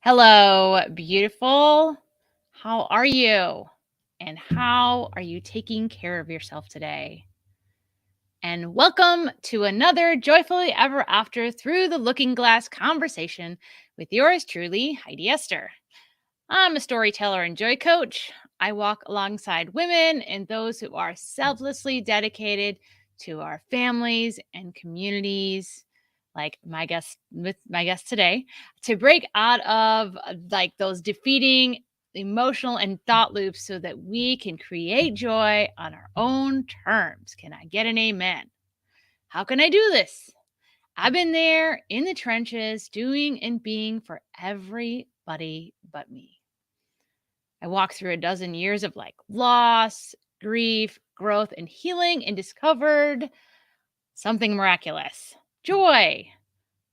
Hello, beautiful. How are you? And how are you taking care of yourself today? And welcome to another Joyfully Ever After Through the Looking Glass conversation with yours truly, Heidi Esther. I'm a storyteller and joy coach. I walk alongside women and those who are selflessly dedicated to our families and communities, like my guest today, to break out of those defeating emotional and thought loops so that we can create joy on our own terms. Can I get an amen? How can I do this? I've been there in the trenches doing and being for everybody but me. I walked through a dozen years of loss, grief, growth, and healing and discovered something miraculous: joy.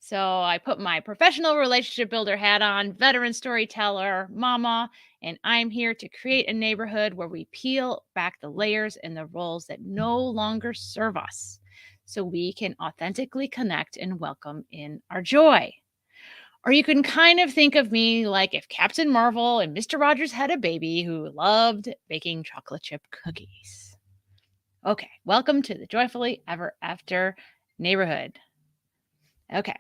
So I put my professional relationship builder hat on, veteran storyteller, mama, and I'm here to create a neighborhood where we peel back the layers and the roles that no longer serve us so we can authentically connect and welcome in our joy. Or you can kind of think of me like if Captain Marvel and Mr. Rogers had a baby who loved baking chocolate chip cookies. Okay, welcome to the Joyfully Ever After neighborhood. Okay,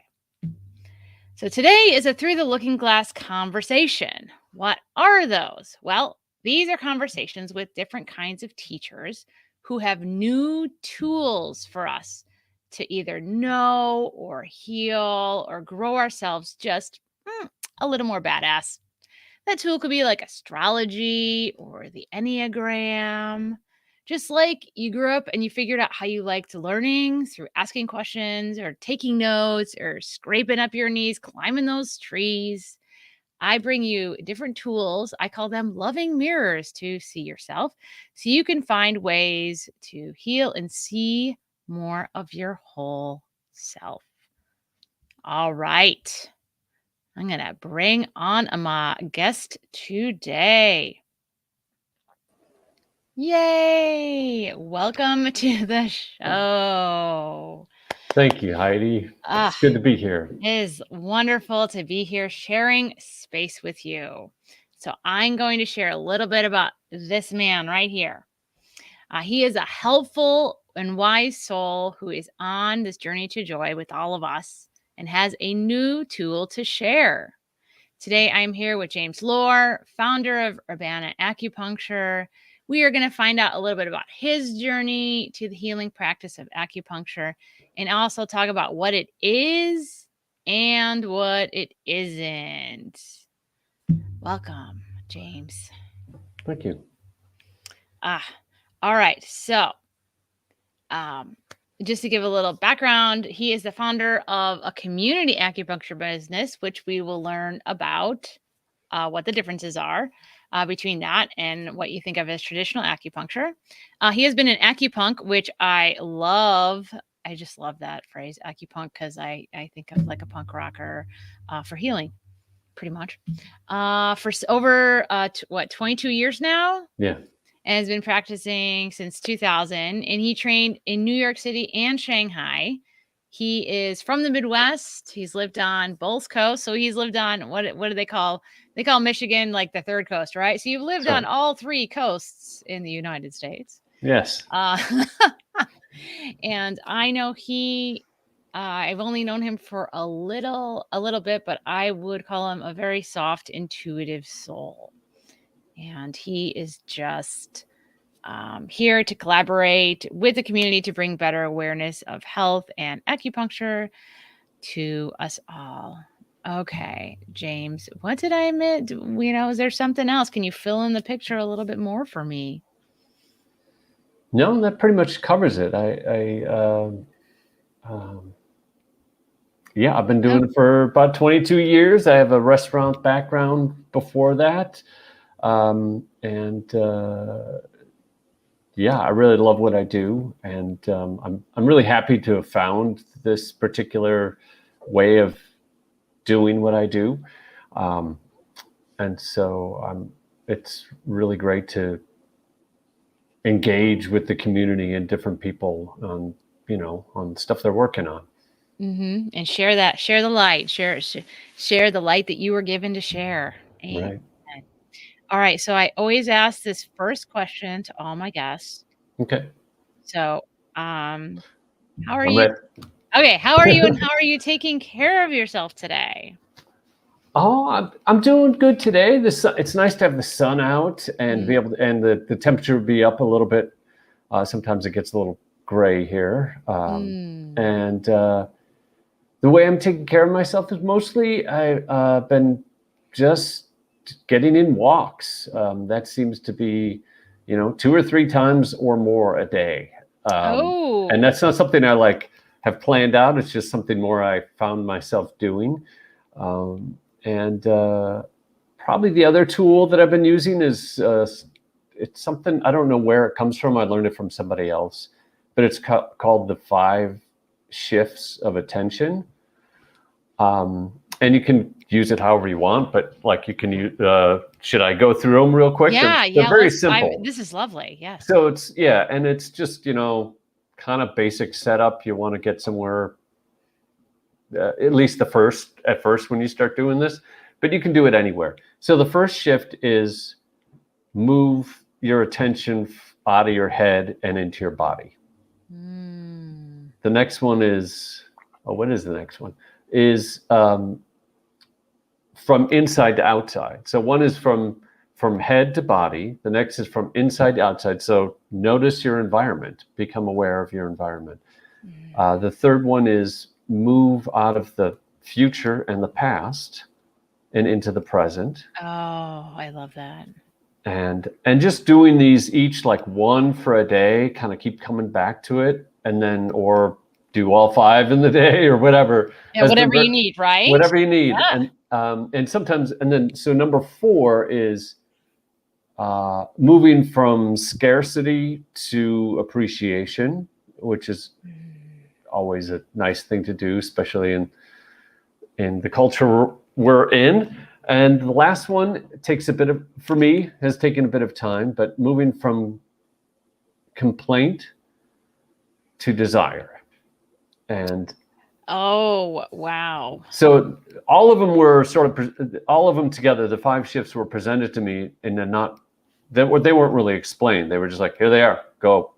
so today is a Through the Looking Glass conversation. What are those? Well, these are conversations with different kinds of teachers who have new tools for us to either know or heal or grow ourselves just a little more badass. That tool could be like astrology or the Enneagram. Just like you grew up and you figured out how you liked learning through asking questions or taking notes or scraping up your knees, climbing those trees. I bring you different tools. I call them loving mirrors to see yourself so you can find ways to heal and see more of your whole self. All right. I'm going to bring on my guest today. Yay! Welcome to the show. Thank you, Heidi. It's good to be here. It is wonderful to be here sharing space with you. So I'm going to share a little bit about this man right here. He is a helpful and wise soul who is on this journey to joy with all of us and has a new tool to share. Today, I'm here with James Lorr, founder of Urbana Acupuncture. We are going to find out a little bit about his journey to the healing practice of acupuncture and also talk about what it is and what it isn't. Welcome, James. Thank you. All right. So, just to give a little background, he is the founder of a community acupuncture business, which we will learn about what the differences are between that and what you think of as traditional acupuncture. He has been an acupunk, which I love. I just love that phrase, acupunk, because I think of like a punk rocker for healing, pretty much. For over 22 years now? Yeah. And has been practicing since 2000. And he trained in New York City and Shanghai. He is from the Midwest. He's lived on both coasts. So he's lived on what do they call? They call Michigan like the third coast, right? So you've lived on all three coasts in the United States. Yes. And I know I've only known him for a little bit, but I would call him a very soft, intuitive soul. And he is just here to collaborate with the community to bring better awareness of health and acupuncture to us all. Okay, James, what did I admit? Is there something else? Can you fill in the picture a little bit more for me? No, that pretty much covers it. I've been doing it for about 22 years. I have a restaurant background before that. I really love what I do. And I'm really happy to have found this particular way of doing what I do. And so it's really great to engage with the community and different people on stuff they're working on. And share the light, share the light that you were given to share. Amen. Right. All right. So I always ask this first question to all my guests. Okay. So, how are I'm you? ready. Okay. How are you and how are you taking care of yourself today? Oh, I'm doing good today. It's nice to have the sun out and be Mm. able to, and the temperature be up a little bit. Sometimes it gets a little gray here. Mm. And the way I'm taking care of myself is mostly I've been just getting in walks. That seems to be, 2 or 3 times or more a day. And Oh. that's not something I like have planned out. It's just something more I found myself doing. And probably the other tool that I've been using is it's something I don't know where it comes from. I learned it from somebody else, but it's called the 5 shifts of attention. And you can use it however you want, but like you can use, should I go through them real quick? Yeah. They're Yeah. very simple. This is lovely. Yes. So and it's just, kind of basic setup. You want to get somewhere, at least at first when you start doing this, but you can do it anywhere. So the first shift is move your attention out of your head and into your body. The next one is, what is the next one? Is from inside to outside. So one is from head to body. The next is from inside to outside. So notice your environment, become aware of your environment. The third one is move out of the future and the past and into the present. Oh, I love that. And just doing these each like one for a day, kind of keep coming back to it, and then or do all 5 in the day or whatever. Yeah, whatever you need, right? Whatever you need. Yeah. And sometimes, and then so number 4 is moving from scarcity to appreciation, which is always a nice thing to do, especially in the culture we're in. And the last one for me, has taken a bit of time, but moving from complaint to desire. And oh, wow. So all of them were all of them together. The 5 shifts were presented to me, and they weren't really explained. They were just like, here they are, go.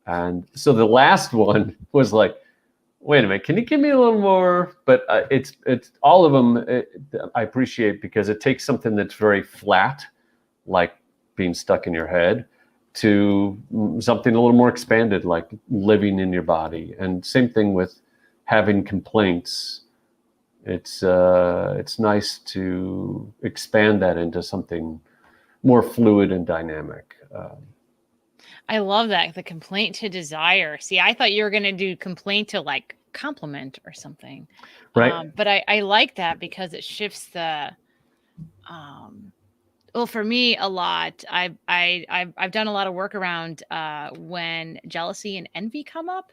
And so the last one was like, wait a minute, can you give me a little more? But it's all of them. I appreciate, because it takes something that's very flat, like being stuck in your head, to something a little more expanded, like living in your body. And same thing with having complaints. It's nice to expand that into something more fluid and dynamic. I love that, the complaint to desire. See, I thought you were going to do complaint to like compliment or something, right? But I like that because it shifts the. Well, for me, a lot. I've done a lot of work around when jealousy and envy come up.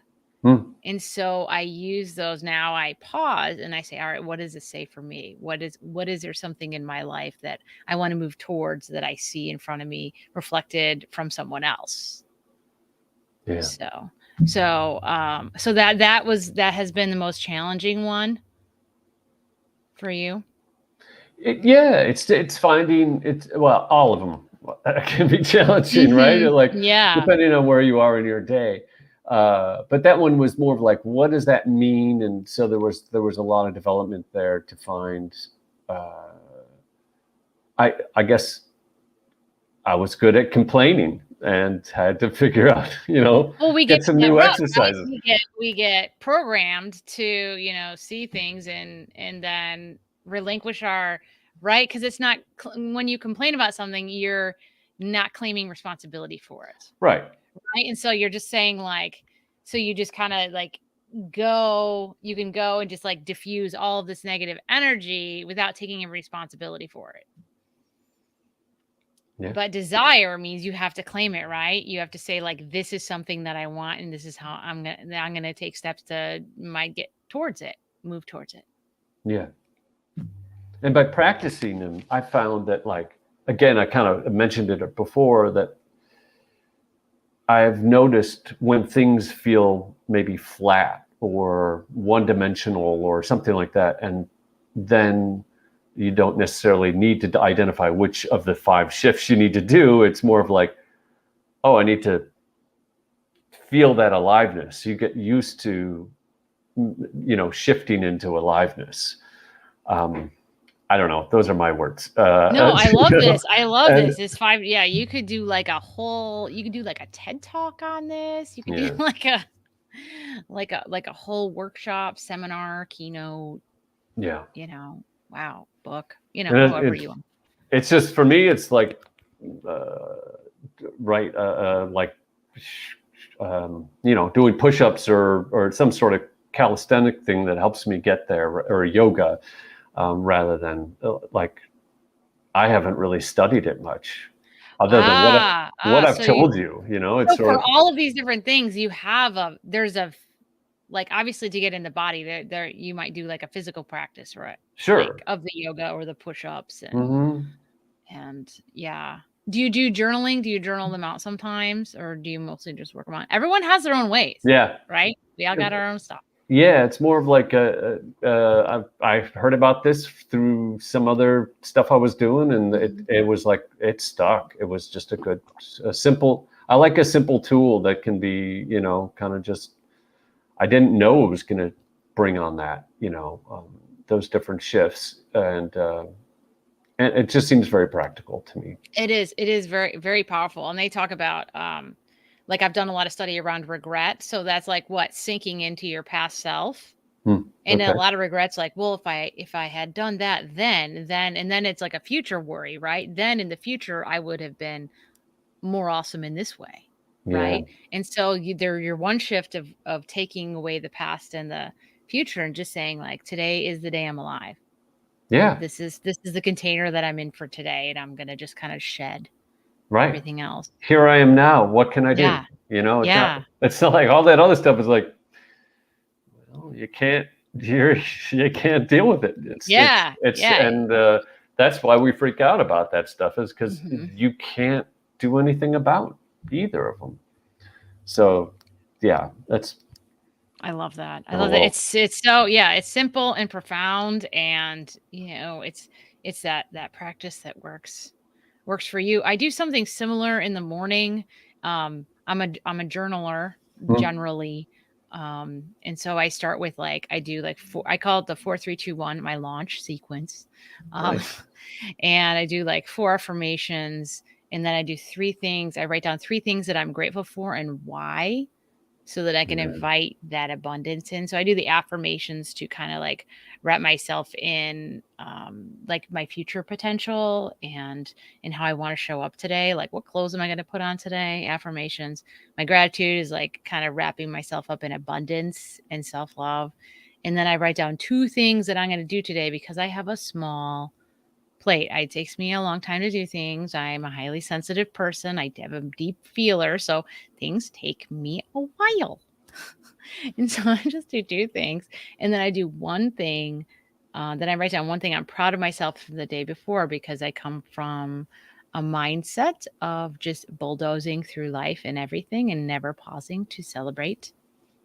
And so I use those now. I pause and I say, all right, what does this say for me? What is there something in my life that I want to move towards that I see in front of me reflected from someone else? Yeah. So that has been the most challenging one for you. It's finding all of them can be challenging, right? Like, depending on where you are in your day. But that one was more of like, what does that mean? And so there was a lot of development there to find. I guess I was good at complaining and had to figure out, well, we get some new exercises. Right? We get programmed to, see things and then relinquish our right, because it's not when you complain about something, you're not claiming responsibility for it. Right. And so you're just saying like, so you just kind of like you can go and just like diffuse all of this negative energy without taking a responsibility for it. Yeah. But desire means you have to claim it, right? You have to say like, this is something that I want, and this is how I'm gonna take steps to move towards it. Yeah. And by practicing them, I found that, like, again, I kind of mentioned it before, that I've noticed when things feel maybe flat or one-dimensional or something like that, and then you don't necessarily need to identify which of the 5 shifts you need to do. It's more of like, oh, I need to feel that aliveness. You get used to, shifting into aliveness. I don't know. Those are my words. No, I love this. I love and this. It's 5. Yeah, you could do like you could do like a TED talk on this. You could do yeah, like a whole workshop, seminar, keynote, yeah. wow, book, And however you want. it's just for me. It's like, uh, right, like, doing push-ups or some sort of calisthenic thing that helps me get there, or yoga, rather than like, I haven't really studied it much, other than what I've So told you. It's so sort for of all of these different things, there's like, obviously, to get in the body, there you might do like a physical practice, right? Like sure. of the yoga or the push-ups Hmm. and yeah. Do you do journaling? Do you journal them out sometimes, or do you mostly just work them on? Everyone has their own ways, Yeah. right? We all got our own stuff. Yeah, it's more of like I've heard about this through some other stuff I was doing, and it was like it stuck. It was just a simple. I like a simple tool that can be, kind of just. I didn't know it was going to bring on that, those different shifts, and it just seems very practical to me. It is very, very powerful. And they talk about, like, I've done a lot of study around regret. So that's like what sinking into your past self. And a Okay. lot of regrets, like, well, if I had done that, and then it's like a future worry, right? Then in the future, I would have been more awesome in this way, Yeah. right? And so you're one shift of taking away the past and the future and just saying, like, today is the day I'm alive. Yeah. This is the container that I'm in for today, and I'm gonna just kind of shed Right. everything else. Here I am now. What can I do? Yeah. It's not. Yeah. It's not like all that other stuff is like, well, you can't. You can't deal with it. Yeah. Yeah. And that's why we freak out about that stuff, is because Mhm. you can't do anything about either of them. So, yeah, that's. I love that. I Oh, love that. well. It's so yeah, it's simple and profound, and it's that practice that works for you. I do something similar in the morning. I'm a journaler Hmm. generally. And so I start with, like, I do like I call it the 4-3-2-1, my launch sequence. Um Nice. and I do like 4 affirmations, and then I do 3 things. I write down 3 things that I'm grateful for and why, so that I can Yeah. invite that abundance in. So I do the affirmations to kind of like wrap myself in, like, my future potential and how I want to show up today. Like, what clothes am I going to put on today? Affirmations. My gratitude is like kind of wrapping myself up in abundance and self-love. And then I write down 2 things that I'm going to do today because I have a small plate. It takes me a long time to do things. I'm a highly sensitive person. I have a deep feeler, so things take me a while. And so I just do 2 things, and then I do 1 thing, then I write down 1 thing I'm proud of myself from the day before, because I come from a mindset of just bulldozing through life and everything and never pausing to celebrate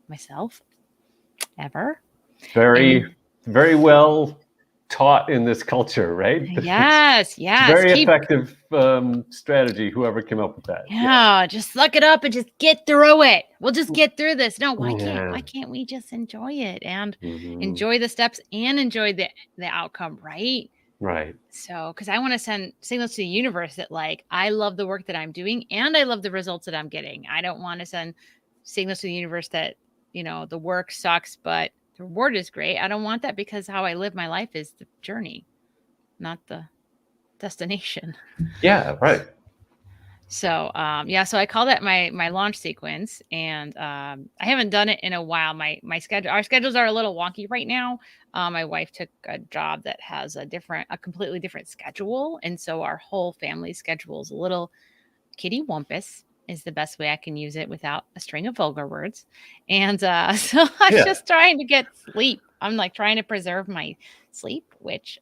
myself ever. Very, And very well taught in this culture, right? yes, It's yes, very keep effective strategy. Whoever came up with that. Yeah. yeah, just suck it up and just get through it. We'll just get through this. No, Yeah. why can't we just enjoy it and Hmm. enjoy the steps and enjoy the outcome, right? Right. So, because I want to send signals to the universe that, like, I love the work that I'm doing and I love the results that I'm getting. I don't want to send signals to the universe that, the work sucks, but the reward is great. I don't want that, because how I live my life is the journey, not the destination. Yeah. Right. So, yeah, so I call that my launch sequence, and I haven't done it in a while. Our schedules are a little wonky right now. My wife took a job that has a completely different schedule, and so our whole family schedule is a little kitty wumpus. Is the best way I can use it without a string of vulgar words. And so I was Yeah. just trying to get sleep. I'm like trying to preserve my sleep, which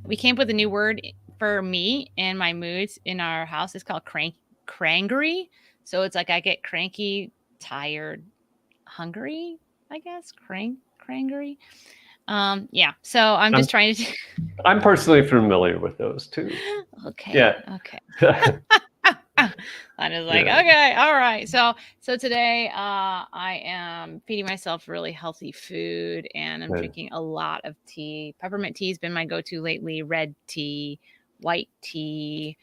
we came up with a new word for me and my moods in our house. It's called crangery. So it's like I get cranky, tired, Hungary, I guess. Crangery. Yeah. So I'm I'm just trying to. I'm personally familiar with those too. Okay. Yeah. Okay. I'm just like, Yeah. okay, all right. So today, I am feeding myself really healthy food, and I'm Yeah. drinking a lot of tea. Peppermint tea has been my go-to lately. Red tea, white tea.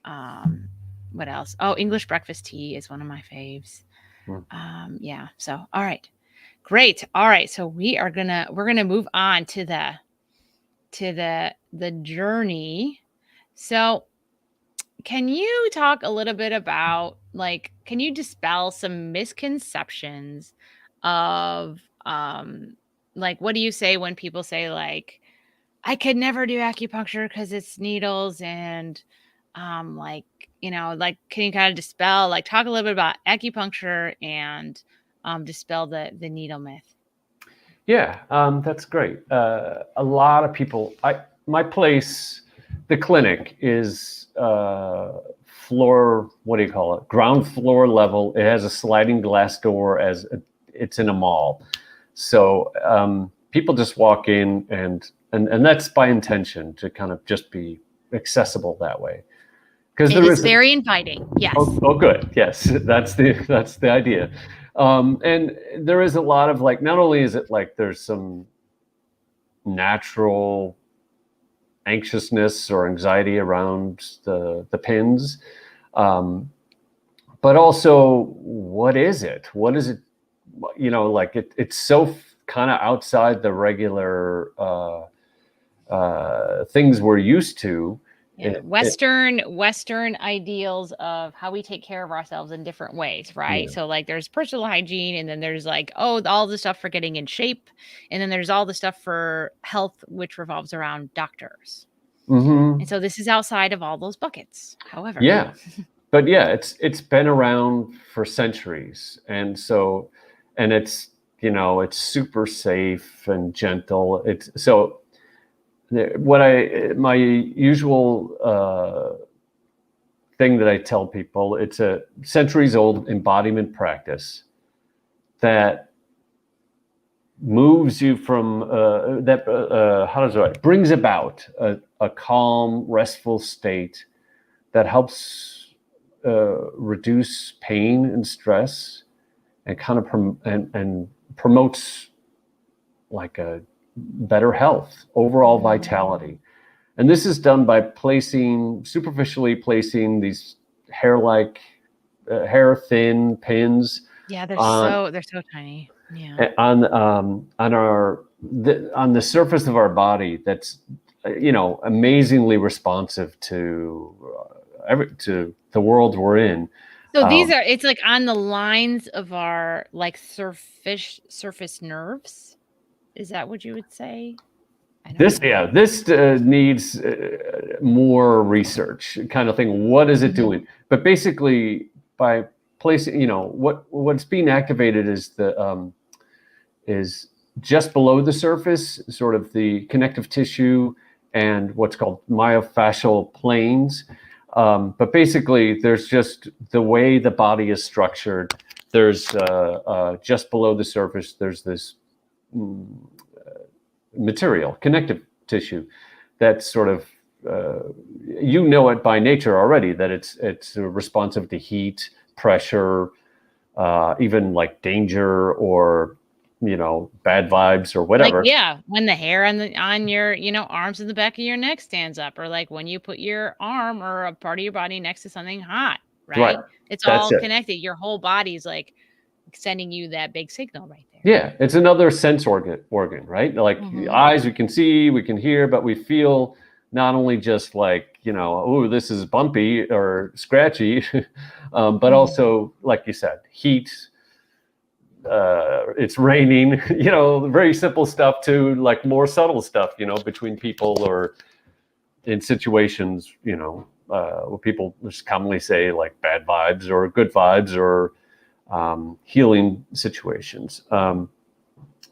Um, what else? Oh, English breakfast tea is one of my faves. Mm. Yeah. So, all right, great. All right. So we're gonna move on to the journey. So can you talk a little bit about, like, can you dispel some misconceptions of, like, what do you say when people say, like, I could never do acupuncture because it's needles and, like, like, can you kind of dispel, like, talk a little bit about acupuncture and, dispel the needle myth? Yeah, that's great. A lot of people. My place, the clinic is floor. What do you call it? Ground floor level. It has a sliding glass door it's in a mall. So people just walk in and that's by intention to kind of just be accessible that way. Because It there is is very inviting. Yes. oh, good. Yes, that's the idea. And there is a lot of like, not only is it like there's some natural anxiousness or anxiety around the pins, um, but also what is it? What is it? Like it's so kind of outside the regular things we're used to. Yeah, Western ideals of how we take care of ourselves in different ways, right? Yeah. So like there's personal hygiene, and then there's like, oh, all the stuff for getting in shape, and then there's all the stuff for health, which revolves around doctors. And Hmm. so this is outside of all those buckets. However, Yeah. But yeah, it's been around for centuries, and it's super safe and gentle. It's so what I my usual thing that I tell people, it's a centuries old embodiment practice that moves you from how does it brings about a calm, restful state that helps reduce pain and stress and kind of and promotes like a better health, overall vitality. And this is done by superficially placing these hair-like, hair-thin pins yeah, on they're so tiny. Yeah. on the surface of our body. That's amazingly responsive to the world we're in. So these Um, are it's like on the lines of our like surface nerves. Is that what you would say? I don't This, know. yeah, this needs more research, kind of thing. What is it Mhm. doing? But basically, by placing, what's being activated is just below the surface, sort of the connective tissue and what's called myofascial planes. But basically, there's just the way the body is structured. There's just below the surface. There's this mm, material, connective tissue, that's sort of it by nature already, that it's responsive to heat, pressure, even like danger or bad vibes or Like, whatever. yeah, when the hair on your, arms and the back of your neck stands up, or like when you put your arm or a part of your body next to something hot, Right. right? It's That's all it. connected. Your whole body's like sending you that big signal right there. Yeah, it's another sense organ, right? Like Mhm. eyes, we can see, we can hear, but we feel not only just like, oh, this is bumpy or scratchy, but Mhm. also, like you said, heat, it's raining, very simple stuff to like more subtle stuff, between people or in situations, where people just commonly say like bad vibes or good vibes or healing situations.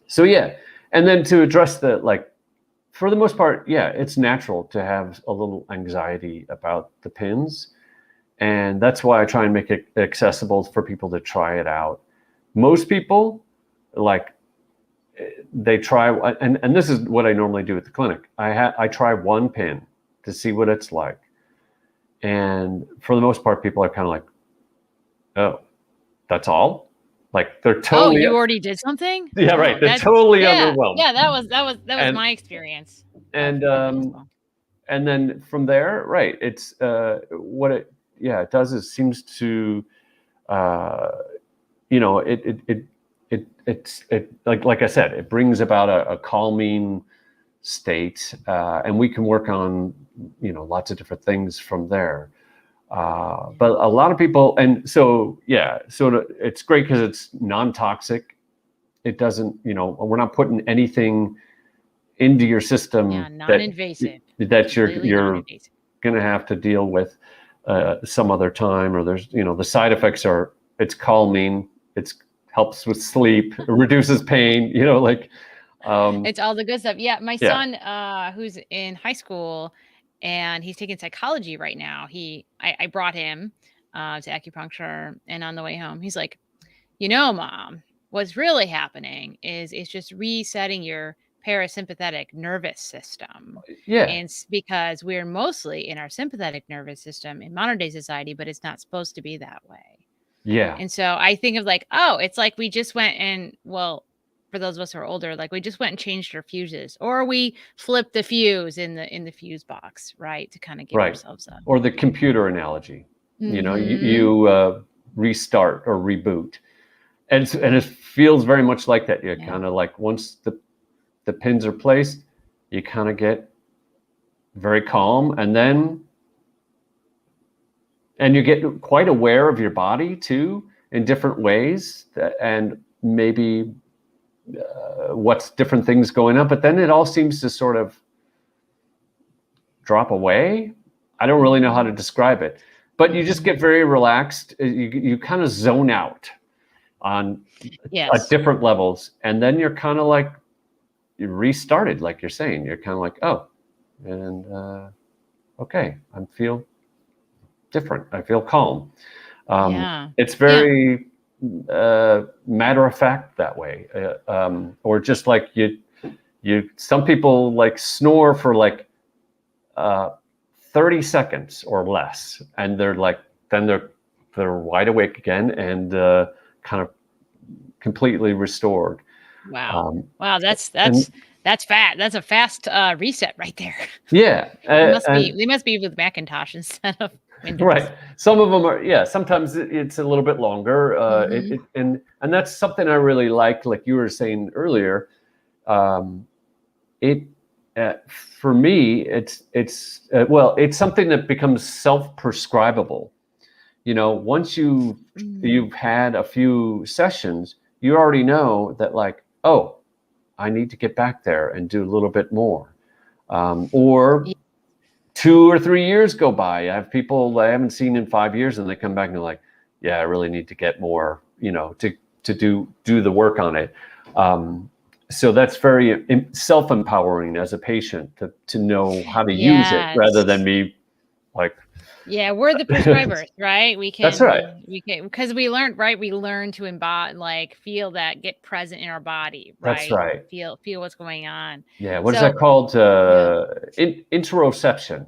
So yeah, and then to address for the most part, yeah, it's natural to have a little anxiety about the pins, and that's why I try and make it accessible for people to try it out. Most people like they try, and this is what I normally do at the clinic. I try one pin to see what it's like, and for the most part, people are kind of like, "Oh, that's all." Like they're Oh, totally, you already did something? yeah, Oh, right. They're totally yeah, underwhelmed, yeah. That was and my experience and of it as well. and then from there, right? It's what it, yeah, it does is seems to, uh, it like I said, it brings about a calming state, and we can work on lots of different things from there. But a lot of people, and so yeah, so it's great because it's non-toxic. It doesn't, we're not putting anything into your Yeah, system non-invasive, that completely you're non-invasive. going to have to deal with some other time, or there's, the side effects are, it's calming, it's helps with sleep, it reduces pain, It's all the good stuff. Yeah, my yeah, son, who's in high school, and he's taking psychology right now. I brought him to acupuncture, and on the way home, he's like, Mom, what's really happening is it's just resetting your parasympathetic nervous system. yeah, And because we're mostly in our sympathetic nervous system in modern day society, but it's not supposed to be that way. yeah, And so I think of like, oh, it's like we just went and, well, for those of us who are older, like we just went and changed our fuses, or we flipped the fuse in the fuse box, right, to kind of give right. ourselves a. Or the computer analogy, Mm-hmm. you restart or reboot, and it feels very much like that. You Yeah. kind of like, once the pins are placed, you kind of get very calm, and you get quite aware of your body too in different ways, and maybe what's different things going on, but then it all seems to sort of drop away. I don't really know how to describe it, but you just get very relaxed. You kind of zone out on Yes. different levels, and then you're kind of like, you restarted, like you're saying. You're kind of like, oh, and okay, I feel different. I feel calm. Yeah. It's Yeah. very matter of fact that way, or just like you. Some people like snore for like 30 seconds or less, and they're like, then they're wide awake again, and kind of completely restored. Wow. Wow. And That's fat. That's a fast reset right there. yeah, They must be with Macintosh instead of Windows. right. Some of them are, yeah. Sometimes it's a little bit longer. And that's something I really like you were saying earlier. It For me, it's something that becomes self-prescribable. Once you've had a few sessions, you already know that, like, oh, I need to get back there and do a little bit more. Or 2 or 3 years go by. I have people I haven't seen in 5 years, and they come back and they're like, yeah, I really need to get more, to do the work on it. So that's very self-empowering as a patient to know how to use it, rather than me like. Yeah, we're the prescribers, right? That's right. We can, because we learned, right? We learn to embody, like, feel that, get present in our body, That's right? right. Feel what's going on. Yeah. What is So that called? yeah, Interoception.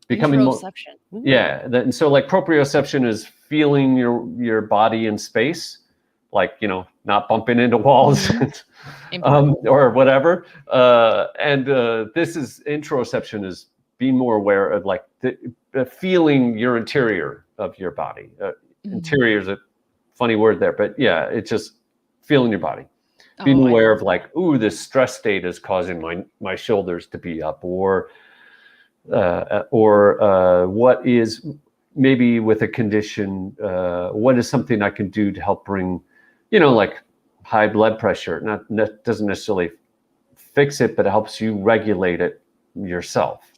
Becoming more. interoception. Ooh. Yeah. And so, like, proprioception is feeling your body in space, like, not bumping into walls. Or whatever. And this is interoception, is being more aware of, like, feeling your interior of your body. Interior is a funny word there, but yeah, it's just feeling your body. Being aware of, like, ooh, this stress state is causing my shoulders to be up, or what is, maybe with a condition, what is something I can do to help bring, like high blood pressure. Doesn't necessarily fix it, but it helps you regulate it yourself.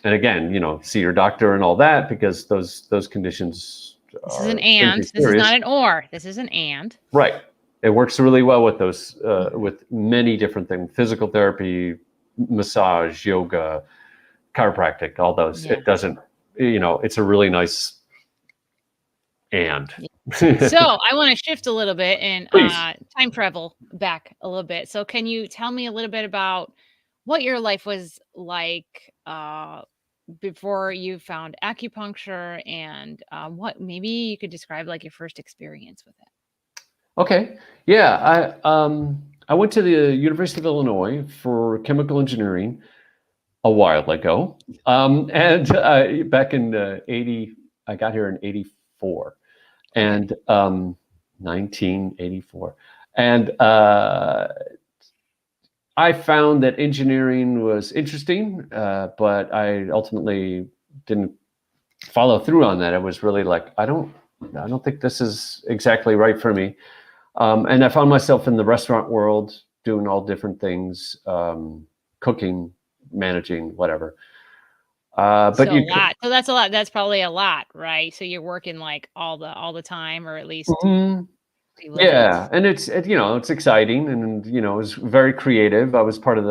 And again, see your doctor and all that, because those conditions. This is an and. This is not an or. This is an and. Right. It works really well with those, with many different things: physical therapy, massage, yoga, chiropractic, all those. Yeah. It doesn't, it's a really nice and. So I want to shift a little bit and Please. time travel back a little bit. So can you tell me a little bit about what your life was like before you found acupuncture, and what maybe you could describe like your first experience with it? Okay. Yeah, I went to the University of Illinois for chemical engineering a while ago, and back in '80, I got here in '84, Okay. and 1984, and I found that engineering was interesting, but I ultimately didn't follow through on that. It was really like I don't think this is exactly right for me. And I found myself in the restaurant world doing all different things, cooking, managing, whatever. But So a you could, lot. So that's a lot. That's probably a lot, right? So you're working like all the time, or at least Mhm. pretty Yeah, limits. and it's exciting, and it was very creative. I was part of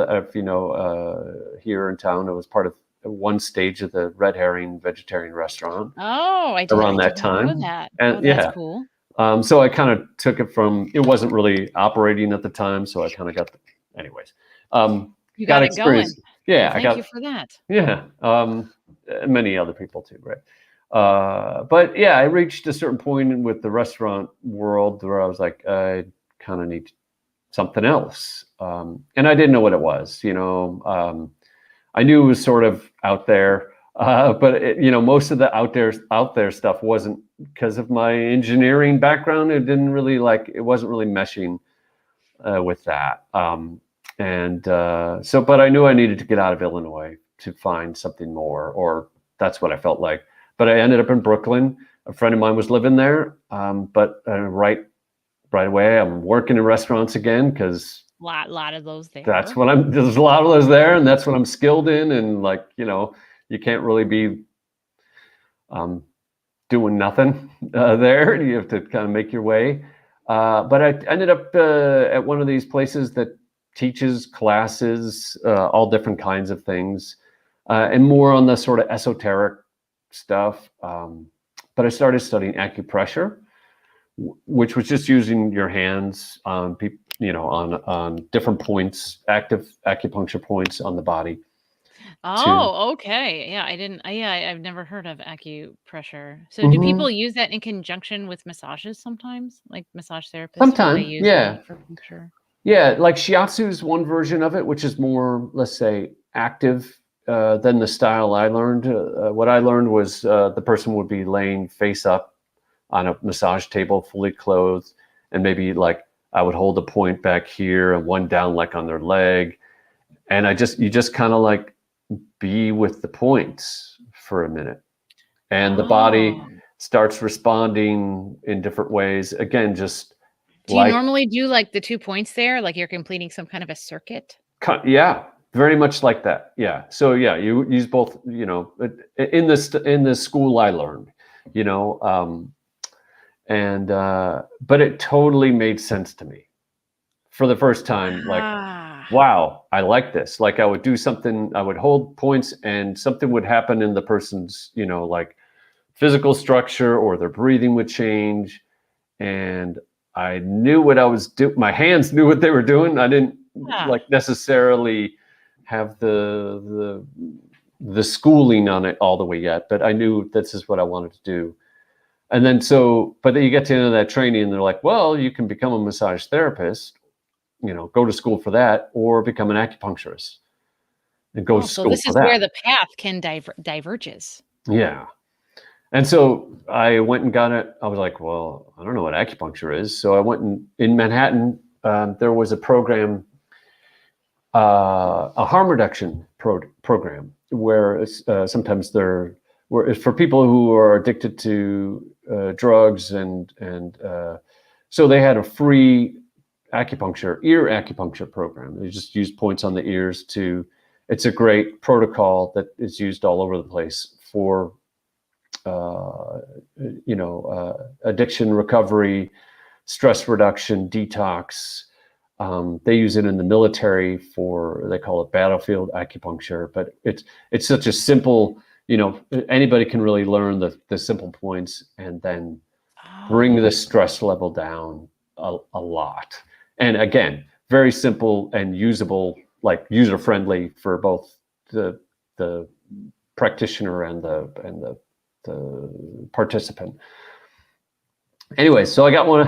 here in town. I was part of one stage of the red herring vegetarian restaurant Oh, I around that did not know time, that. Oh, and that's yeah. cool. So I kind of took it from it wasn't really operating at the time, so I kind of got anyways. You Got got it going. experience. Well, Yeah, I thank you got for that. yeah. Many other people too, right? But yeah, I reached a certain point with the restaurant world where I was like, I kind of need something else, and I didn't know what it was. I knew it was sort of out there, but most of the out there stuff wasn't because of my engineering background. It didn't really it wasn't really meshing with that. And so, but I knew I needed to get out of Illinois to find something more, or that's what I felt like. But I ended up in Brooklyn. A friend of mine was living there, but right away, I'm working in restaurants again because Lot of those that's there. what I'm. There's a lot of those there, and that's what I'm skilled in. And you can't really be um, doing nothing there. You have to kind of make your way. But I ended up at one of these places that teaches classes, all different kinds of things, and more on the sort of esoteric stuff. But I started studying acupressure, which was just using your hands on people, on different points, active acupuncture points on the body to. Oh, okay. Yeah, I didn't I've never heard of acupressure. So do Mhm. people use that in conjunction with massages sometimes? Like massage therapists, will they Sometime, use yeah. that for puncture? Yeah, like shiatsu is one version of it, which is more, let's say, active than the style I learned. What I learned was the person would be laying face up on a massage table, fully clothed, and maybe like I would hold a point back here and one down like on their leg, and you just kind of like be with the points for a minute, and the body Oh. starts responding in different ways. Again, just Do you like normally do like the 2 points there, like you're completing some kind of a circuit? Yeah, very much like that. Yeah. So yeah, you use both. In the school I learned, you know, and but it totally made sense to me for the first time. Like, Ah. wow, I like this. Like, I would do something. I would hold points, and something would happen in the person's, like physical structure, or their breathing would change, and I knew what I was doing. My hands knew what they were doing. I didn't Ah. like necessarily have the schooling on it all the way yet, but I knew this is what I wanted to do. And then but then you get to the end of that training, and they're like, well, you can become a massage therapist, go to school for that, or become an acupuncturist and go to Oh, so school this for is where that. the path can diverges. Yeah. And so I went and got it. I was like, well, I don't know what acupuncture is. So I went in Manhattan. There was a program, a harm reduction program, where sometimes where it's for people who are addicted to drugs, and so they had a free ear acupuncture program. They just use points on the ears to. It's a great protocol that is used all over the place for uh, addiction recovery, stress reduction, detox. They use it in the military they call it battlefield acupuncture, but it's such a simple, anybody can really learn the simple points, and then bring the stress level down a lot. And again, very simple and usable, like user friendly for both the practitioner and the participant. Anyway, so I got one.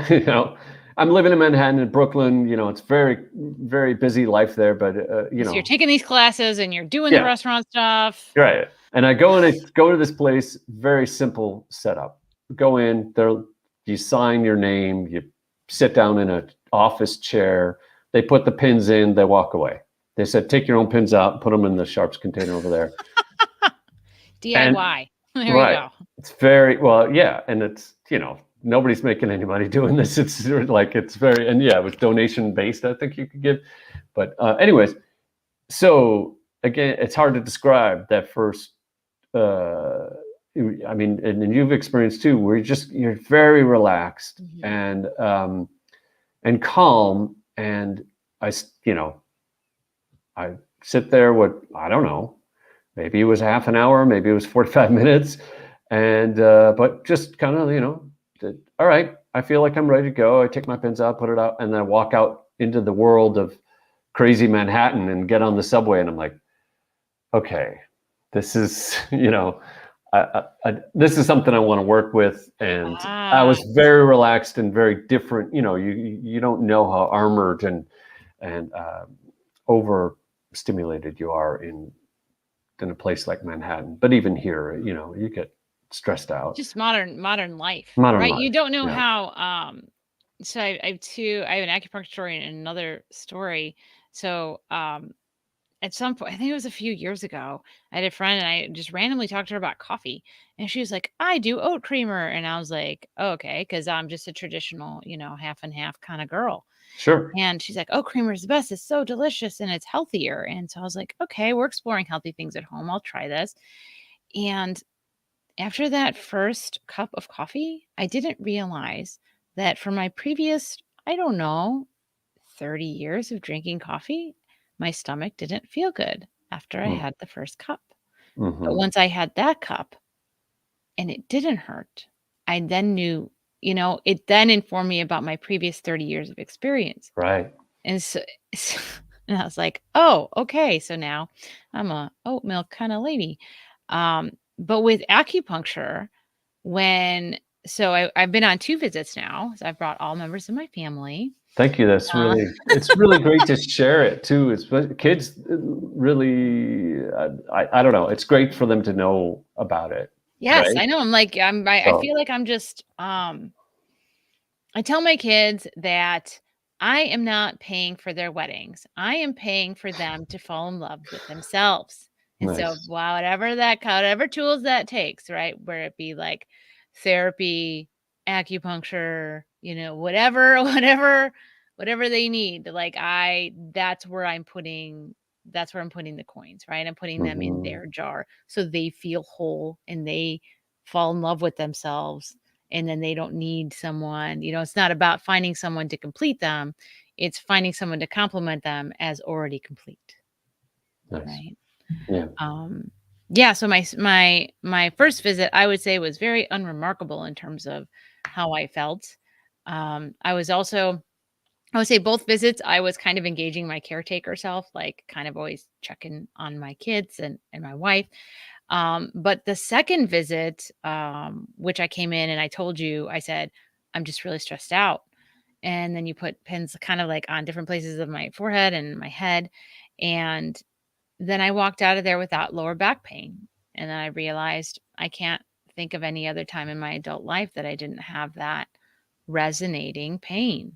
I'm living in Manhattan, in Brooklyn. It's very, very busy life there. But So you're taking these classes and you're doing the restaurant stuff. Right. And I go to this place. Very simple setup. Go in there. You sign your name. You sit down in an office chair. They put the pins in. They walk away. They said, take your own pins out, put them in the sharps container over there. DIY. There you go. It's very well, yeah, and it's nobody's making any money doing this. It's like it's very it was donation based. I think you could give, but anyways, so again, it's hard to describe that first. I mean, and you've experienced too, where you're very relaxed and calm, and I sit there. I don't know. Maybe it was half an hour, maybe it was 45 minutes. And, but just kind of, all right, I feel like I'm ready to go. I take my pins out, put it out, and then I walk out into the world of crazy Manhattan and get on the subway. And I'm like, okay, this is, this is something I want to work with. And I was very relaxed and very different. You don't know how armored and overstimulated you are in a place like Manhattan. But even here, you get stressed out. Just modern life, right? You don't know how. So I have an acupuncture story and another story. So at some point, I think it was a few years ago, I had a friend and I just randomly talked to her about coffee, and she was like, I do oat creamer. And I was like, oh, okay, because I'm just a traditional, half and half kind of girl. Sure. And she's like, oh, creamer is the best. It's so delicious and it's healthier. And so I was like, okay, we're exploring healthy things at home. I'll try this. And after that first cup of coffee, I didn't realize that for my previous, I don't know, 30 years of drinking coffee, my stomach didn't feel good after I had the first cup. But once I had that cup and it didn't hurt, I then knew, it then informed me about my previous 30 years of experience. Right. And so and I was like, oh, okay. So now I'm a oat milk kind of lady. But with acupuncture, I've been on 2 visits now. So I've brought all members of my family. Thank you. That's really, it's really great to share it too. It's kids really, I don't know. It's great for them to know about it. Yes, right? I know. I feel like I'm just, I tell my kids that I am not paying for their weddings. I am paying for them to fall in love with themselves. And so whatever tools that takes, right? Where it be like therapy, acupuncture, whatever they need. Like that's where I'm putting the coins, right? I'm putting them in their jar so they feel whole and they fall in love with themselves. And then they don't need someone, it's not about finding someone to complete them. It's finding someone to complement them as already complete. Nice. Right. Yeah. So my first visit, I would say, was very unremarkable in terms of how I felt. I would say both visits, I was kind of engaging my caretaker self, like kind of always checking on my kids and my wife. But the second visit, which I came in and I told you, I said, I'm just really stressed out. And then you put pins kind of like on different places of my forehead and my head. And then I walked out of there without lower back pain. And then I realized I can't think of any other time in my adult life that I didn't have that resonating pain.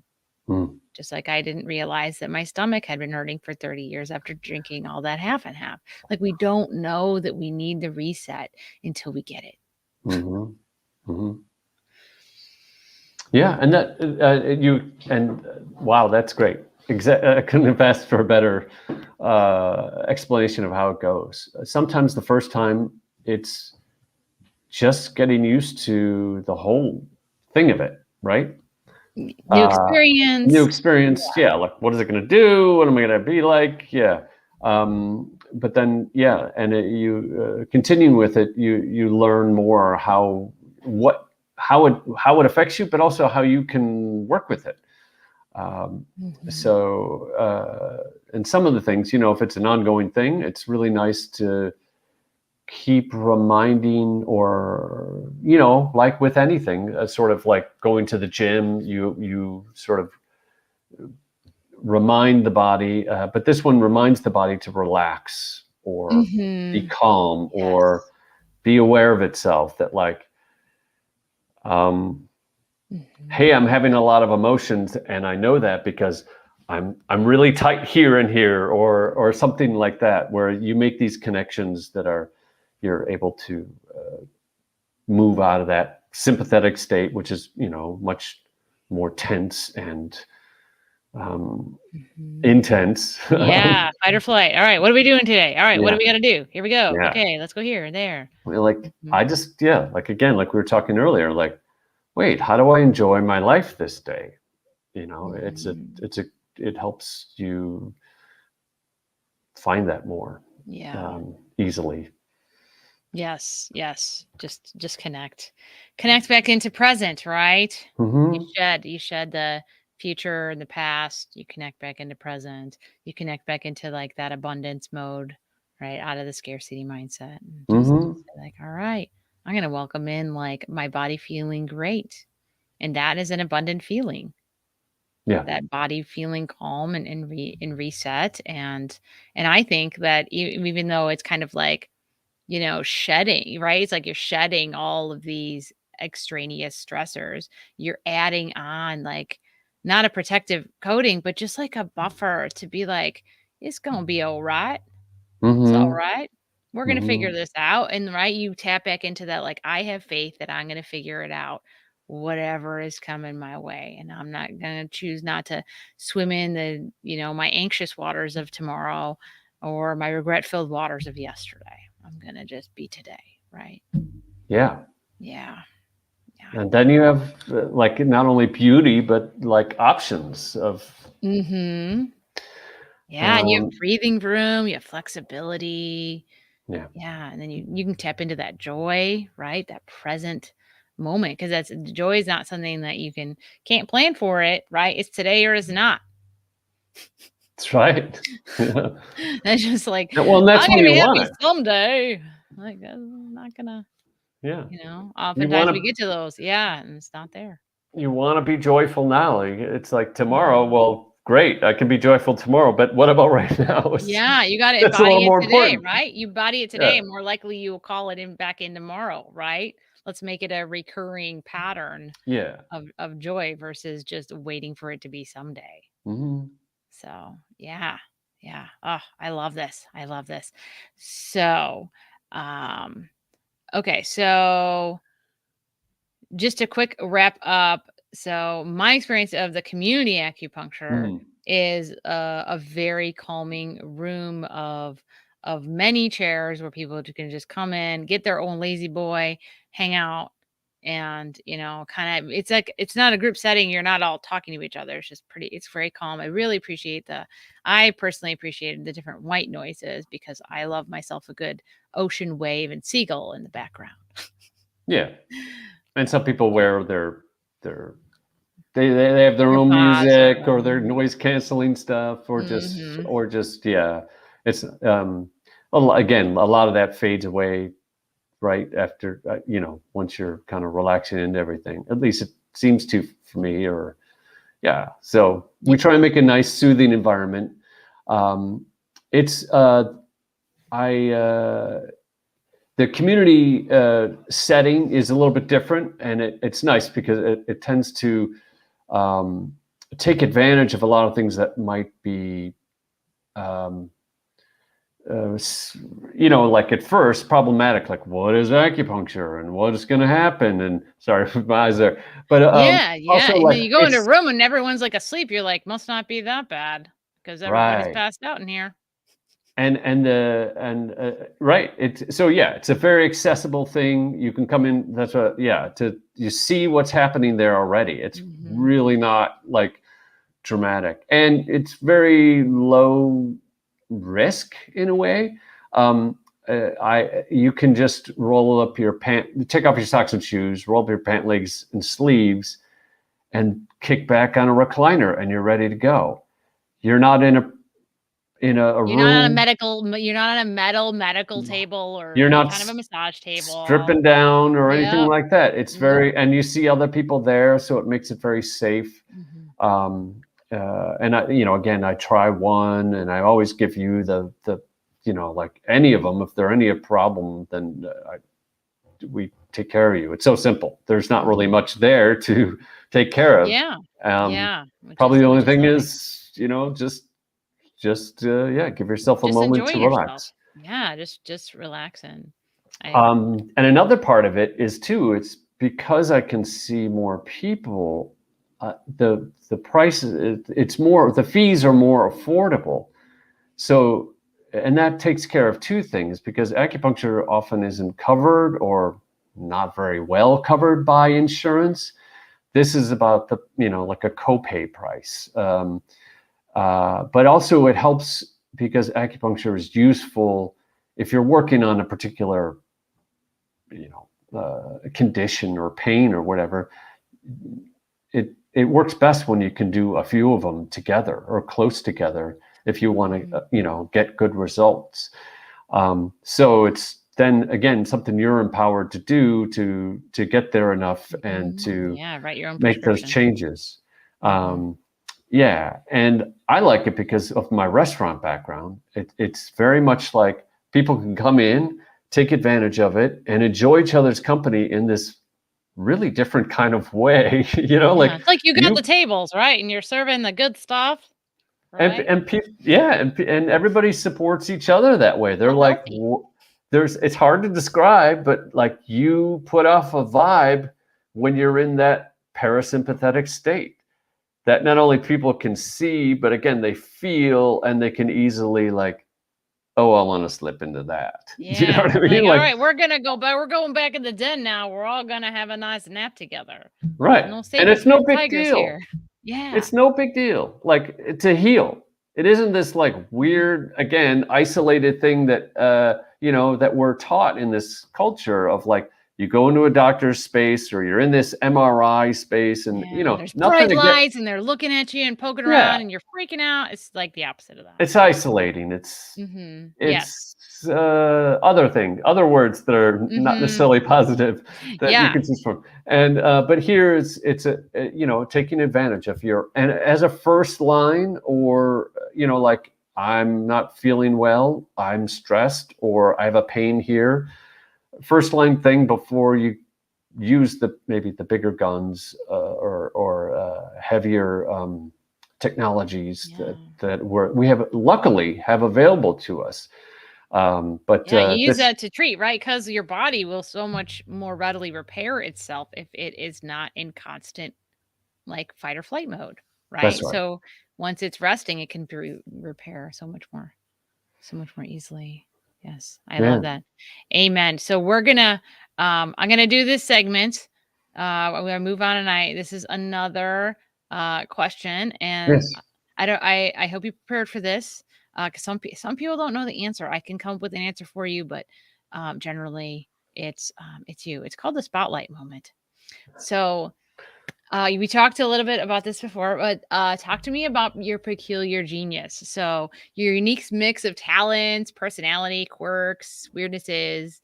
Just like I didn't realize that my stomach had been hurting for 30 years after drinking all that half and half. Like we don't know that we need the reset until we get it. Yeah, and that wow, that's great. I couldn't have asked for a better explanation of how it goes. Sometimes the first time it's just getting used to the whole thing of it, right? New experience. Yeah. Like, what is it going to do? What am I going to be like? Yeah. But then, and you continuing with it, you learn more what how it affects you, but also how you can work with it. And some of the things, if it's an ongoing thing, it's really nice to keep reminding, or like with anything, sort of like going to the gym, you sort of remind the body, but this one reminds the body to relax, or be calm, or Yes. be aware of itself, that like, hey, I'm having a lot of emotions, and I know that because I'm really tight here and here, or something like that, where you make these connections that you're able to move out of that sympathetic state, which is much more tense and intense. Yeah, fight or flight. All right, what are we doing today? All right, what do Yeah, we got to do? Here we go. yeah. Okay, let's go here and there. Like, I just, like, again, like we were talking earlier, like, wait, how do I enjoy my life this day? It helps you find that more Yeah. easily. Yes, yes. Just connect. Connect back into present, right? You shed the future and the past, you connect back into present. You connect back into like that abundance mode, right? Out of the scarcity mindset. And just say like, all right, I'm gonna welcome in like my body feeling great. And that is an abundant feeling. Yeah. That body feeling calm and reset. And I think that even though it's kind of like, shedding, right? It's like you're shedding all of these extraneous stressors. You're adding on like not a protective coating, but just like a buffer to be like, it's gonna be all right. It's all right. We're gonna figure this out. And right, you tap back into that, like, I have faith that I'm gonna figure it out, whatever is coming my way. And I'm not gonna choose not to swim in the, my anxious waters of tomorrow or my regret filled waters of yesterday. I'm gonna just be today, right? Yeah. Yeah. Yeah. And then you have like not only beauty, but like options of. Yeah. And you have breathing room, you have flexibility. Yeah. Yeah, and then you can tap into that joy, right? That present moment, because that's joy is not something that you can't plan for it, right? It's today or it's not. That's right. Yeah. That's just like, Well, and that's I'm when gonna you be want happy it. someday. Like I'm not gonna, Yeah. You oftentimes want we to. get to those, yeah, and it's not there. You want to be joyful now. Like, it's like tomorrow. Mhm. Well, great, I can be joyful tomorrow, but what about right now? Yeah, you gotta That's a little embody it more today, important. right? You body it Yeah. today, more likely you will call it in back in tomorrow, right? Let's make it a recurring pattern Yeah. of joy versus just waiting for it to be someday. So, yeah. Yeah. Oh, I love this. I love this. So, um, okay. So, just a quick wrap up. So, my experience of the community acupuncture is a very calming room of many chairs where people can just come in, get their own lazy boy, hang out, and kind of it's like it's not a group setting. You're not all talking to each other. It's just pretty. It's very calm. I personally appreciated the different white noises because I love myself a good ocean wave and seagull in the background. Yeah. And some people wear they have their own AirPods music, or their or noise canceling stuff, or mhm. just yeah. It's again, a lot of that fades away right after once you're kind of relaxing into everything. At least it seems to for me. Or yeah. So we try and make a nice, soothing environment. It's I the community setting is a little bit different, and it's nice because it tends to take advantage of a lot of things that might be, like at first problematic, like what is acupuncture and what is going to happen. And sorry for my eyes there, but Yeah, yeah, also and then like you go into a it's room and everyone's, like, asleep, you're like, "Must not be that bad because everybody's right. passed out in here." And right, it's a very accessible thing. You can come in, that's what, yeah, to you see what's happening there already. It's Mhm. really not like dramatic, and it's very low risk in a way. you can just roll up your take off your socks and shoes, roll up your pant legs and sleeves, and kick back on a recliner, and you're ready to go. You're not in a You're not on a room. you're not on a metal medical table or You're any not kind of a massage table. stripping down or anything Yep. like that. It's Yep. and you see other people there, so it makes it very safe. And again, I try one, and I always give you the like any of them. If there any a problem, then we take care of you. It's so simple. There's not really much there to take care of. Yeah. Probably the only Which is thing nice. is, just give yourself a Just moment to enjoying yourself. relax. Yeah, just relaxing. And another part of it is too, it's because I can see more people, the prices, it's more, the fees are more affordable. So, and that takes care of two things, because acupuncture often isn't covered or not very well covered by insurance. This is about the, like a copay price. But also it helps because acupuncture is useful if you're working on a particular, condition or pain or whatever. It works best when you can do a few of them together or close together if you want to, get good results. So it's then again something you're empowered to do to get there enough and to write your own make those prescription. changes. And I like it because of my restaurant background. It's very much like people can come in, take advantage of it, and enjoy each other's company in this really different kind of way. It's like you got the tables, right? And you're serving the good stuff, right? And everybody supports each other that way. They're So like, healthy. it's hard to describe, but like you put off a vibe when you're in that parasympathetic state that not only people can see, but again, they feel, and they can easily like, oh, I want to slip into that. Yeah. You know what I mean? Like, all right, we're going back in the den now. We're all gonna have a nice nap together. Right. No And it's no big tigers deal. here. Yeah. It's no big deal. Like, to heal. It isn't this like weird, again, isolated thing that that we're taught in this culture of like, you go into a doctor's space or you're in this MRI space and there's nothing bright to lights and they're looking at you and poking around and you're freaking out. It's like the opposite of that. It's isolating. It's other words that are not necessarily positive that you can choose from. And but here it's taking advantage of and as a first line, or like, I'm not feeling well, I'm stressed, or I have a pain here. First line thing before you use maybe the bigger guns or heavier technologies that we luckily have available to us. But you use that to treat, right? Because your body will so much more readily repair itself if it is not in constant like fight or flight mode, right? That's right. So once it's resting, it can repair so much more easily. Yes, I love that. Amen. So we're gonna I'm gonna do this segment. We're gonna move on, and this is another question, and I hope you prepared for this, because some people don't know the answer. I can come up with an answer for you, but generally it's you. It's called the spotlight moment. So we talked a little bit about this before, but talk to me about your peculiar genius. So your unique mix of talents, personality, quirks, weirdnesses,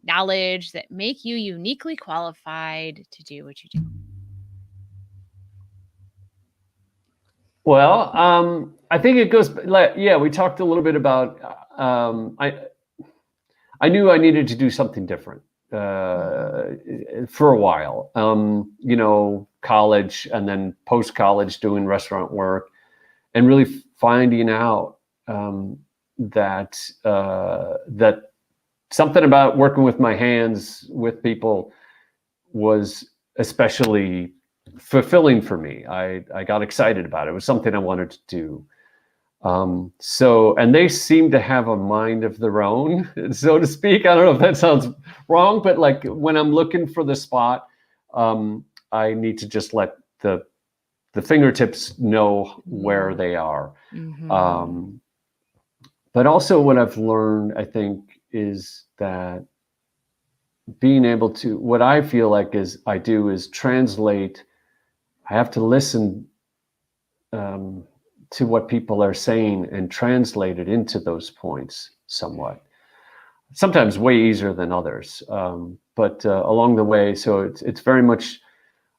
knowledge that make you uniquely qualified to do what you do. Well, I think it goes we talked a little bit about I knew I needed to do something different for a while. College and then post-college doing restaurant work, and really finding out that something about working with my hands with people was especially fulfilling for me. I got excited about it. It was something I wanted to do. And they seem to have a mind of their own, so to speak. I don't know if that sounds wrong, but like when I'm looking for the spot, I need to just let the fingertips know where they are. But also what I've learned, I think, is that being able to, what I feel like is I do is translate. I have to listen to what people are saying and translate it into those points somewhat. Sometimes way easier than others, but along the way. So it's very much.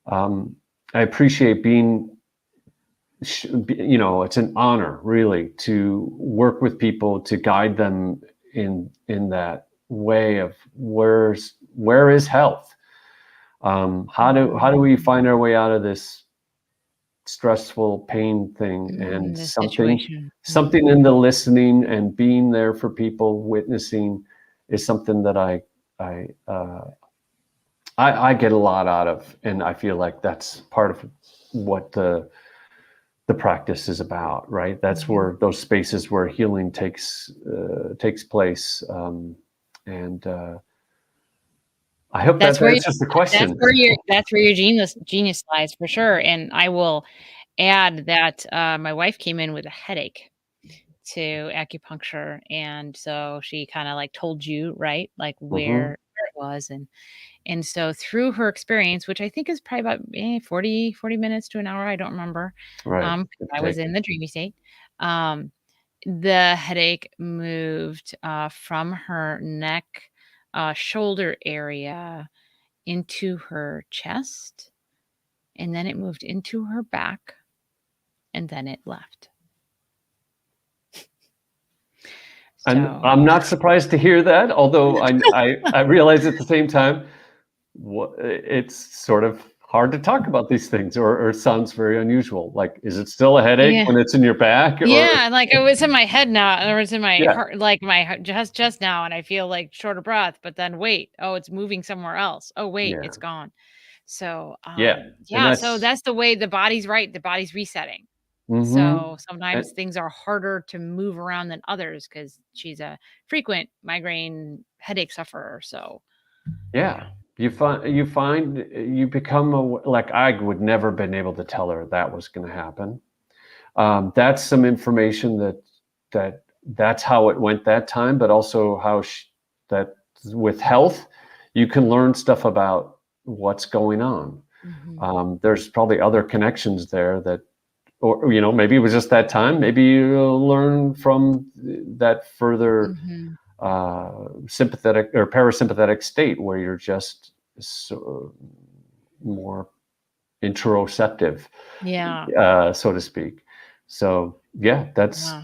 I appreciate being. It's an honor really to work with people, to guide them in that way of where is health. How do we find our way out of this stressful pain thing, and The something situation. something in the listening and being there for people, witnessing, is something that I I get a lot out of, and I feel like that's part of what the practice is about, right? That's where those spaces where healing takes place, and I hope that That's where answers the question. that's where your genius lies for sure. And I will add that my wife came in with a headache to acupuncture, and so she kind of like told you right, like Hmm. where it was, and so through her experience, which I think is probably about 40 minutes to an hour, I don't remember, Right. 'cause Give or I was take. in the dreamy state. Um, the headache moved from her neck, shoulder area into her chest, and then it moved into her back, and then it left. And So, I'm not surprised to hear that, although I realize at the same time, it's sort of hard to talk about these things, or sounds very unusual. Like, is it still a headache yeah. when it's in your back, or Yeah, like, it was in my head now, or it's in my yeah, heart, like, my heart just now, and I feel, like, short of breath, but then wait, oh, it's moving somewhere else. Oh, wait, yeah, it's gone. So, yeah, and yeah, so that's the way the body's right, the body's resetting. hmm So, sometimes things are harder to move around than others because she's a frequent migraine headache sufferer, so, yeah. yeah. You find you become like, I would never been able to tell her that was going to happen. That's some information that's how it went that time, but also that with health, you can learn stuff about what's going on. Mhm, There's probably other connections there that, or maybe it was just that time. Maybe you'll learn from that further mhm. sympathetic or parasympathetic state where you're just more interoceptive, Yeah, so to speak. So yeah, that's wow.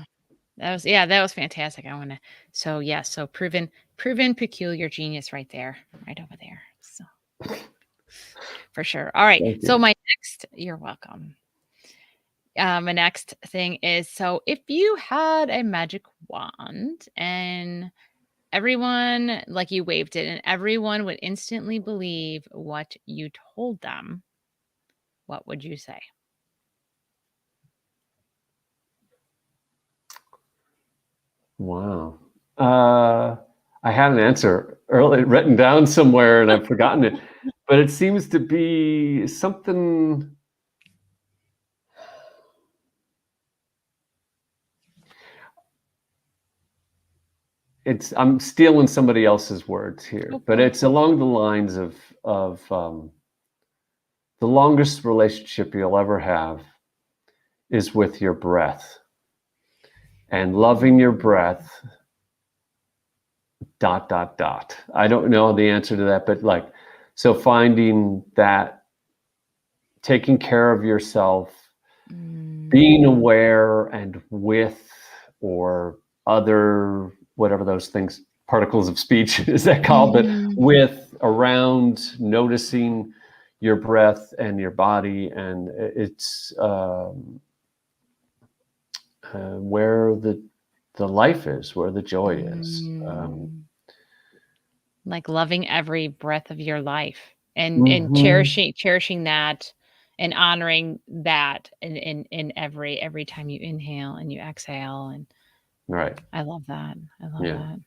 That was fantastic. I wanna so, yeah, so proven peculiar genius right there, right over there. So, for sure. All right. thank So you. you're welcome. My next thing is, so if you had a magic wand and everyone, like, you waved it and everyone would instantly believe what you told them, what would you say? Wow. Uh, I had an answer early written down somewhere and I've forgotten it, but it seems to be something. I'm stealing somebody else's words Go here, but for it. it's along the lines of the longest relationship you'll ever have is with your breath, and loving your Mm, breath. Dot dot dot. I don't know the answer to that, but like, so finding that, taking care of yourself, being mm, aware and with, or other, whatever those things, particles of speech is that called, but mhm, with, around, noticing your breath and your body, and it's where the life is, where the joy is. mm. Like, loving every breath of your life and Mhm. cherishing that and honoring that in every time you inhale and you exhale, and Right. I love that. I love Yeah. that.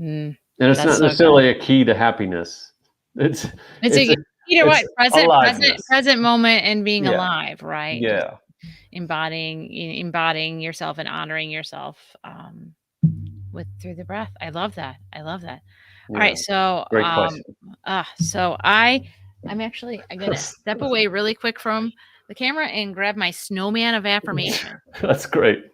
Mm, And it's that's not so good. necessarily a key to happiness. It's It's it's a a you know it's what? aliveness. Present moment and being Yeah. alive, right? Just Yeah. embodying yourself and honoring yourself. through the breath. I love that. I love that. All Yeah. right, so Great question. I'm gonna step away really quick from the camera and grab my snowman of affirmation. That's great.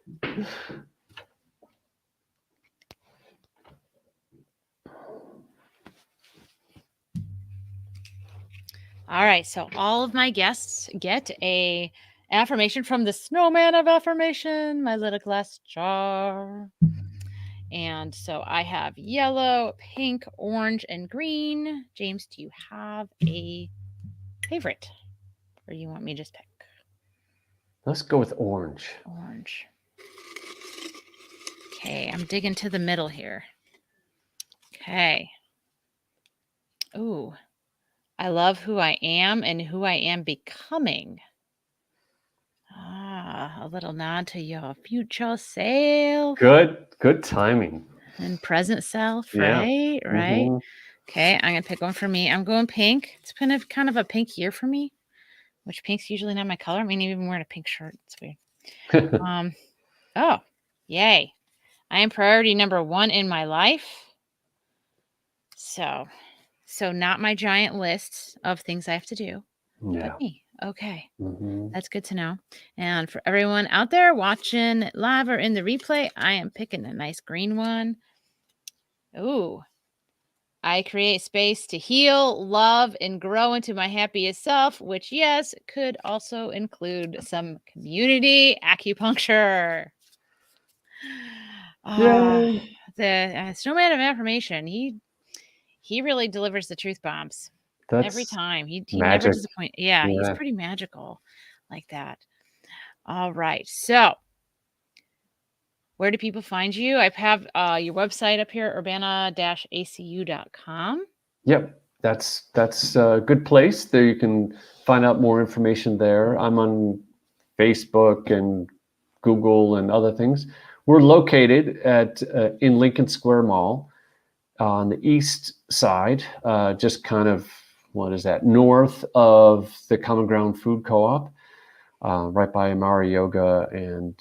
All right, so all of my guests get a affirmation from the snowman of affirmation, my little glass jar. And so I have yellow, pink, orange, and green. James, do you have a favorite? Or you want me to just pick? Let's go with orange. Orange. Okay, I'm digging to the middle here. Okay. Ooh, I love who I am and who I am becoming. A little nod to your future self. Good timing. And present self, Yeah. right? Right. Mm-hmm. Okay, I'm gonna pick one for me. I'm going pink. It's kind of a pink year for me, which pink's usually not my color. I mean, even wearing a pink shirt. It's weird. Oh, yay. I am priority number 1 in my life. So not my giant list of things I have to do, but me. Okay. Mm-hmm. That's good to know. And for everyone out there watching live or in the replay, I am picking a nice green one. Ooh. I create space to heal, love, and grow into my happiest self, which, yes, could also include some community acupuncture. Yay. The snowman of affirmation, he really delivers the truth bombs every That's time. He never magic. disappoints. Yeah, he's Yeah. pretty magical like that. All right. So, where do people find you? I have your website up here, urbana-acu.com. Yep. That's a good place. There you can find out more information there. I'm on Facebook and Google and other things. We're located at in Lincoln Square Mall on the east side, just kind of, what is that, north of the Common Ground Food Co-op, right by Amara Yoga and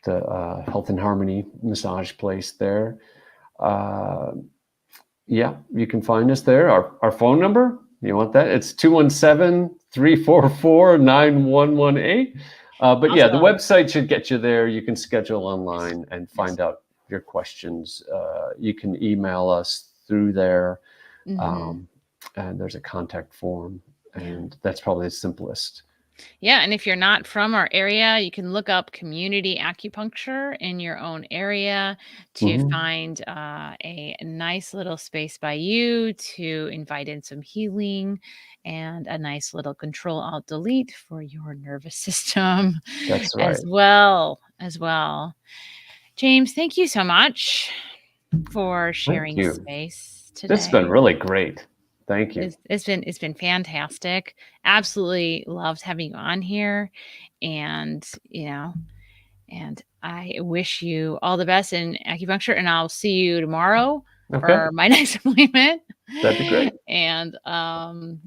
the Health and Harmony massage place there. Yeah, you can find us there. Our phone number, you want that? It's 217-344-9118. But yeah, the Awesome. website should get you there. You can schedule online and find out your questions. You can email us through there. Mhm. And there's a contact form, and that's probably the simplest. Yeah, and if you're not from our area, you can look up community acupuncture in your own area to find a nice little space by you to invite in some healing and a nice little control alt delete for your nervous system That's right. as well. James, thank you so much for Thank sharing you. space This has been today. really great. Thank you. It's been fantastic. Absolutely loved having you on here, and and I wish you all the best in acupuncture. And I'll see you tomorrow Okay, for my next appointment. that'd be great. And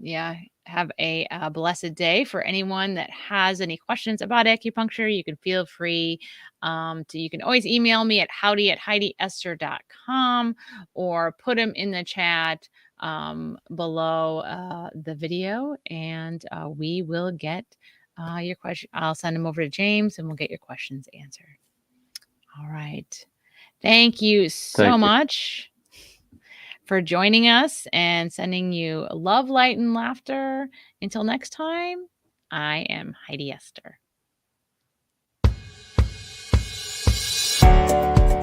yeah, have a blessed day. For anyone that has any questions about acupuncture, you can feel free you can always email me at howdy@heidiesther.com or put them in the chat below the video, and we will get your question. I'll send them over to James and we'll get your questions answered. All right. Thank you so Thank you. much for joining us and sending you love, light, and laughter. Until next time, I am Heidi Esther.